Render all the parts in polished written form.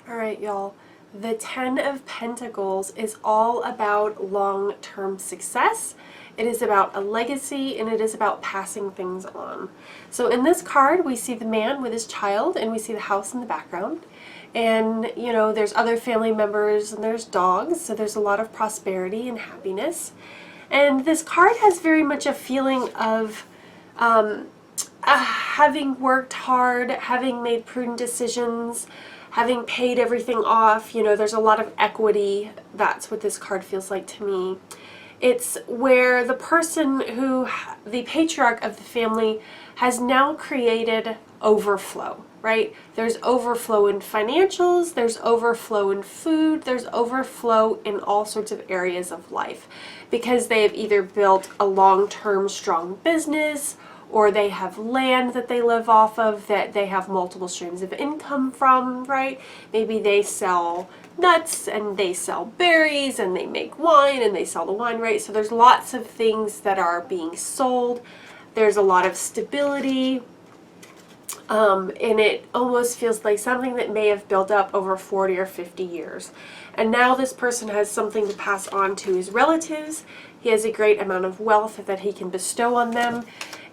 All right, y'all. The Ten of Pentacles is all about long-term success. It is about a legacy, and it is about passing things on. So in this card, we see the man with his child, and we see the house in the background. And, you know, there's other family members, and there's dogs, so there's a lot of prosperity and happiness. And this card has very much a feeling of having worked hard, having made prudent decisions, having paid everything off. You know, there's a lot of equity. That's what this card feels like to me. It's where the person who, the patriarch of the family, has now created overflow, right? There's overflow in financials, there's overflow in food, there's overflow in all sorts of areas of life, because they have either built a long-term strong business, or they have land that they live off of that they have multiple streams of income from, right? Maybe they sell nuts and they sell berries and they make wine and they sell the wine, right? So there's lots of things that are being sold. There's a lot of stability, and it almost feels like something that may have built up over 40 or 50 years. And now this person has something to pass on to his relatives. He has a great amount of wealth that he can bestow on them.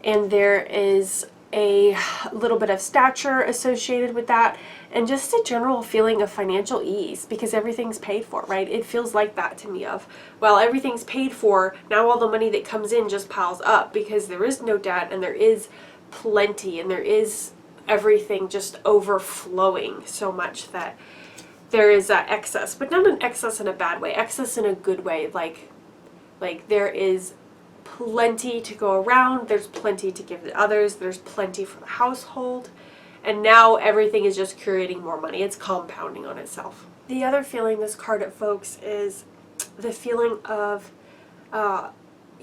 And there is a little bit of stature associated with that, and just a general feeling of financial ease because everything's paid for, right? It feels like that to me of, well, everything's paid for, now all the money that comes in just piles up because there is no debt and there is plenty and there is everything just overflowing so much that there is excess, but not an excess in a bad way, excess in a good way, like there is plenty to go around, there's plenty to give to others, there's plenty for the household, and now everything is just creating more money. It's compounding on itself. The other feeling this card evokes is the feeling of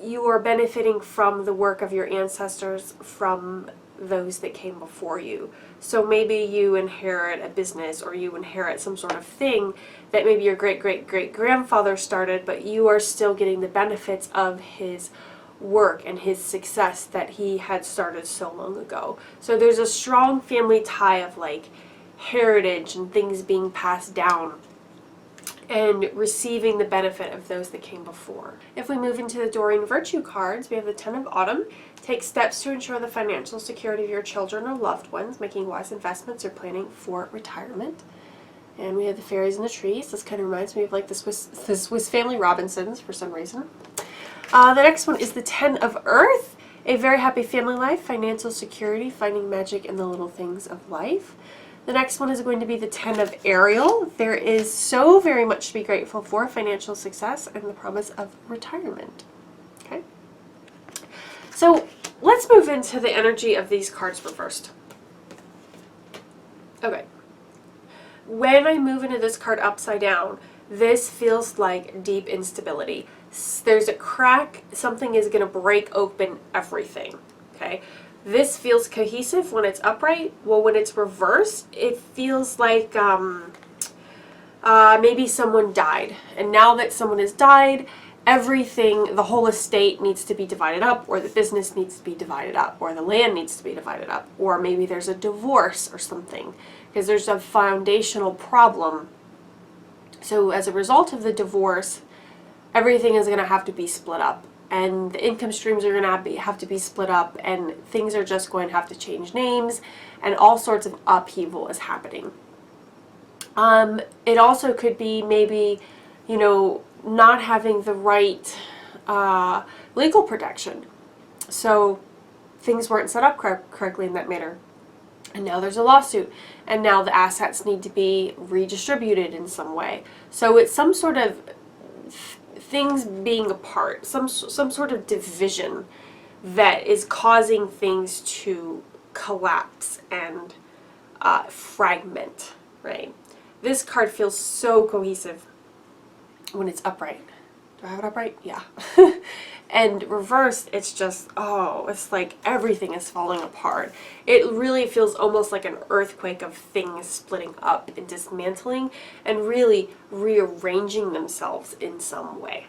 you are benefiting from the work of your ancestors, from those that came before you. So maybe you inherit a business, or you inherit some sort of thing that maybe your great-great-great-grandfather started, but you are still getting the benefits of his work and his success that he had started so long ago. So there's a strong family tie of like heritage and things being passed down and receiving the benefit of those that came before. If we move into the Doreen Virtue cards, we have the Ten of Autumn. Take steps to ensure the financial security of your children or loved ones, making wise investments or planning for retirement. And we have the fairies in the trees. This kind of reminds me of like the Swiss Family Robinsons for some reason. The next one is the Ten of Earth. A very happy family life, financial security, finding magic in the little things of life. The next one is going to be the Ten of Ariel. There is so very much to be grateful for, financial success and the promise of retirement. Okay. So let's move into the energy of these cards reversed. Okay. When I move into this card upside down, this feels like deep instability. There's a crack, something is going to break open everything, okay? This feels cohesive when it's upright. Well, when it's reversed, it feels like maybe someone died. And now that someone has died, everything, the whole estate needs to be divided up, or the business needs to be divided up, or the land needs to be divided up, or maybe there's a divorce or something, because there's a foundational problem. So as a result of the divorce, everything is going to have to be split up, and the income streams are going to have to be split up, and things are just going to have to change names, and all sorts of upheaval is happening. It also could be maybe, you know, not having the right legal protection. So things weren't set up correctly in that manner. And now there's a lawsuit, and now the assets need to be redistributed in some way. So it's some sort of things being apart, some sort of division that is causing things to collapse and fragment, right? This card feels so cohesive when it's upright. Do I have it upright? Yeah. And reversed, it's just, oh, it's like everything is falling apart. It really feels almost like an earthquake of things splitting up and dismantling and really rearranging themselves in some way.